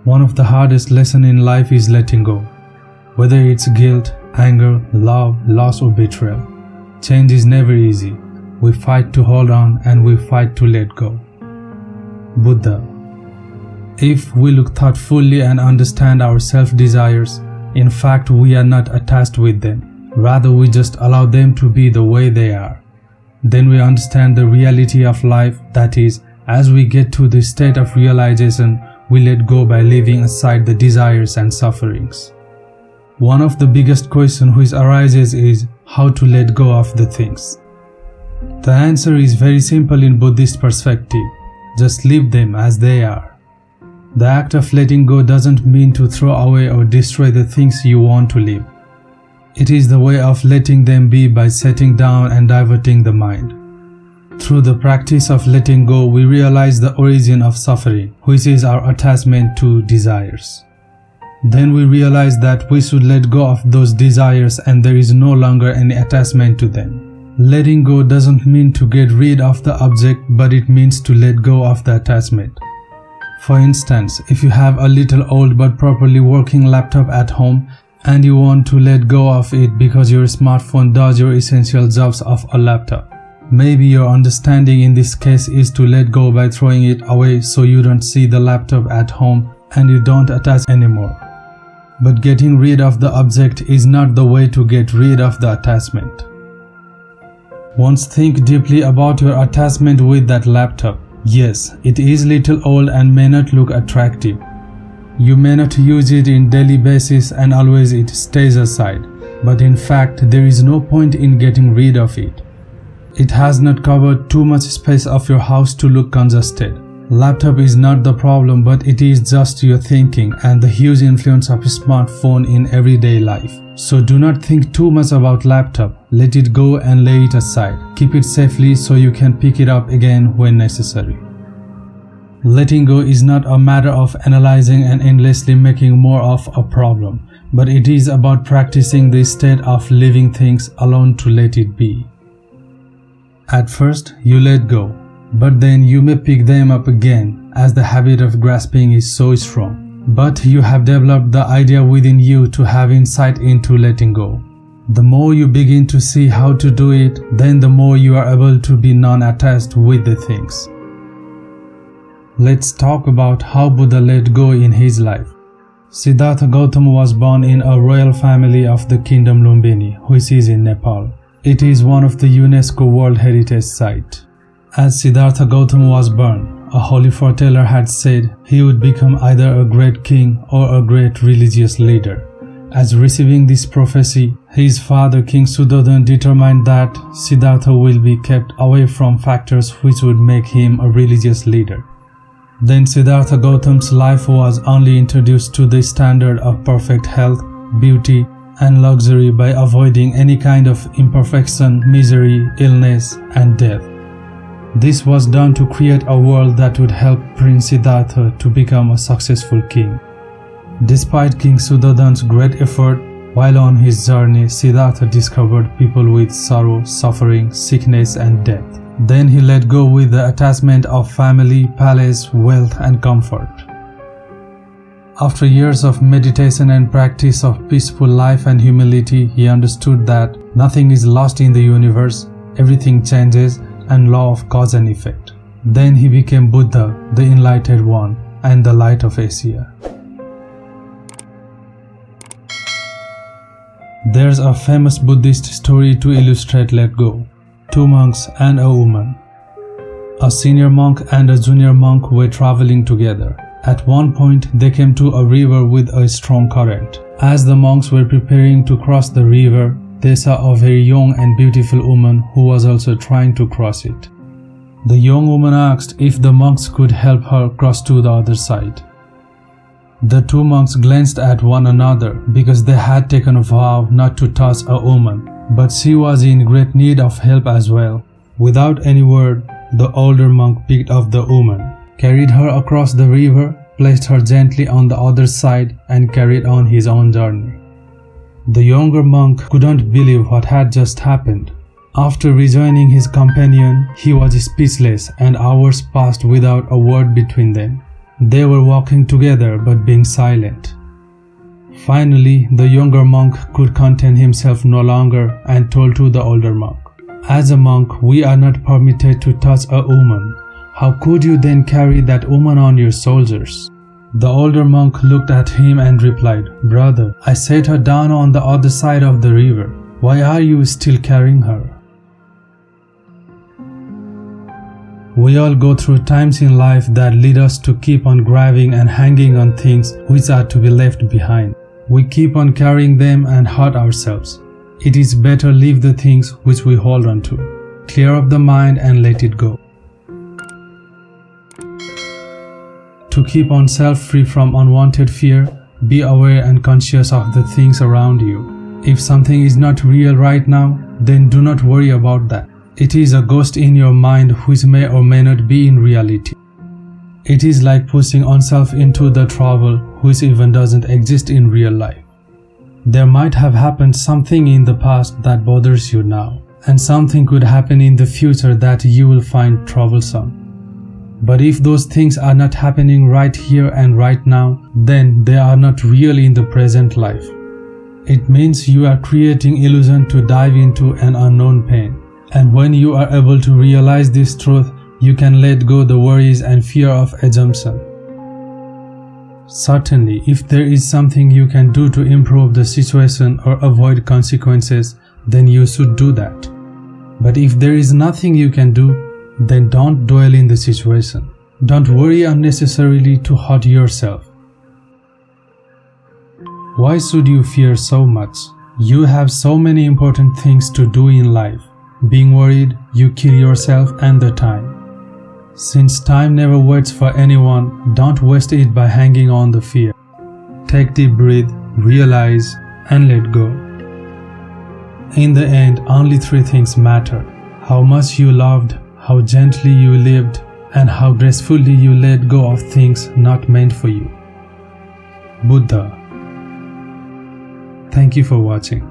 One of the hardest lessons in life is letting go. Whether it's guilt, anger, love, loss or betrayal. Change is never easy. We fight to hold on and we fight to let go. Buddha. If we look thoughtfully and understand our self-desires, in fact we are not attached with them. Rather we just allow them to be the way they are. Then we understand the reality of life, that is, as we get to the state of realization, we let go by leaving aside the desires and sufferings. One of the biggest questions which arises is how to let go of the things. The answer is very simple in Buddhist perspective. Just leave them as they are. The act of letting go doesn't mean to throw away or destroy the things you want to leave. It is the way of letting them be by setting down and diverting the mind. Through the practice of letting go, we realize the origin of suffering, which is our attachment to desires. Then we realize that we should let go of those desires and there is no longer any attachment to them. Letting go doesn't mean to get rid of the object, but it means to let go of the attachment. For instance, if you have a little old but properly working laptop at home and you want to let go of it because your smartphone does your essential jobs of a laptop, maybe your understanding in this case is to let go by throwing it away so you don't see the laptop at home and you don't attach anymore. But getting rid of the object is not the way to get rid of the attachment. Once think deeply about your attachment with that laptop. Yes, it is little old and may not look attractive. You may not use it in daily basis and always it stays aside, but in fact there is no point in getting rid of it. It has not covered too much space of your house to look congested. Laptop is not the problem, but it is just your thinking and the huge influence of a smartphone in everyday life. So do not think too much about laptop. Let it go and lay it aside. Keep it safely so you can pick it up again when necessary. Letting go is not a matter of analyzing and endlessly making more of a problem, but it is about practicing the state of leaving things alone to let it be. At first, you let go, but then you may pick them up again as the habit of grasping is so strong. But you have developed the idea within you to have insight into letting go. The more you begin to see how to do it, then the more you are able to be non-attached with the things. Let's talk about how Buddha let go in his life. Siddhartha Gautama was born in a royal family of the kingdom Lumbini, which is in Nepal. It is one of the UNESCO World Heritage Site. As Siddhartha Gautama was born, a holy foreteller had said he would become either a great king or a great religious leader. As receiving this prophecy, his father King Suddhodana determined that Siddhartha will be kept away from factors which would make him a religious leader. Then Siddhartha Gautama's life was only introduced to the standard of perfect health, beauty, and luxury by avoiding any kind of imperfection, misery, illness, and death. This was done to create a world that would help Prince Siddhartha to become a successful king. Despite King Suddhodana's great effort, while on his journey, Siddhartha discovered people with sorrow, suffering, sickness, and death. Then he let go with the attachment of family, palace, wealth, and comfort. After years of meditation and practice of peaceful life and humility, he understood that nothing is lost in the universe, everything changes, and law of cause and effect. Then he became Buddha, the enlightened one, and the light of Asia. There's a famous Buddhist story to illustrate let go. Two monks and a woman. A senior monk and a junior monk were traveling together. At one point, they came to a river with a strong current. As the monks were preparing to cross the river, they saw a very young and beautiful woman who was also trying to cross it. The young woman asked if the monks could help her cross to the other side. The two monks glanced at one another because they had taken a vow not to touch a woman, but she was in great need of help as well. Without any word, the older monk picked up the woman, carried her across the river, placed her gently on the other side, and carried on his own journey. The younger monk couldn't believe what had just happened. After rejoining his companion, he was speechless and hours passed without a word between them. They were walking together but being silent. Finally, the younger monk could contain himself no longer and told to the older monk, "As a monk, we are not permitted to touch a woman. How could you then carry that woman on your shoulders?" The older monk looked at him and replied, "Brother, I set her down on the other side of the river. Why are you still carrying her?" We all go through times in life that lead us to keep on grabbing and hanging on things which are to be left behind. We keep on carrying them and hurt ourselves. It is better leave the things which we hold on to. Clear up the mind and let it go. To keep oneself free from unwanted fear, be aware and conscious of the things around you. If something is not real right now, then do not worry about that. It is a ghost in your mind which may or may not be in reality. It is like pushing oneself into the trouble which even doesn't exist in real life. There might have happened something in the past that bothers you now, and something could happen in the future that you will find troublesome. But if those things are not happening right here and right now, then they are not real in the present life. It means you are creating illusion to dive into an unknown pain. And when you are able to realize this truth, you can let go the worries and fear of assumption. Certainly, if there is something you can do to improve the situation or avoid consequences, then you should do that. But if there is nothing you can do, then don't dwell in the situation. Don't worry unnecessarily to hurt yourself. Why should you fear so much? You have so many important things to do in life. Being worried, you kill yourself and the time. Since time never waits for anyone, don't waste it by hanging on the fear. Take deep breath, realize, and let go. In the end, only three things matter: how much you loved, how gently you lived, and how gracefully you let go of things not meant for you. Buddha. Thank you for watching.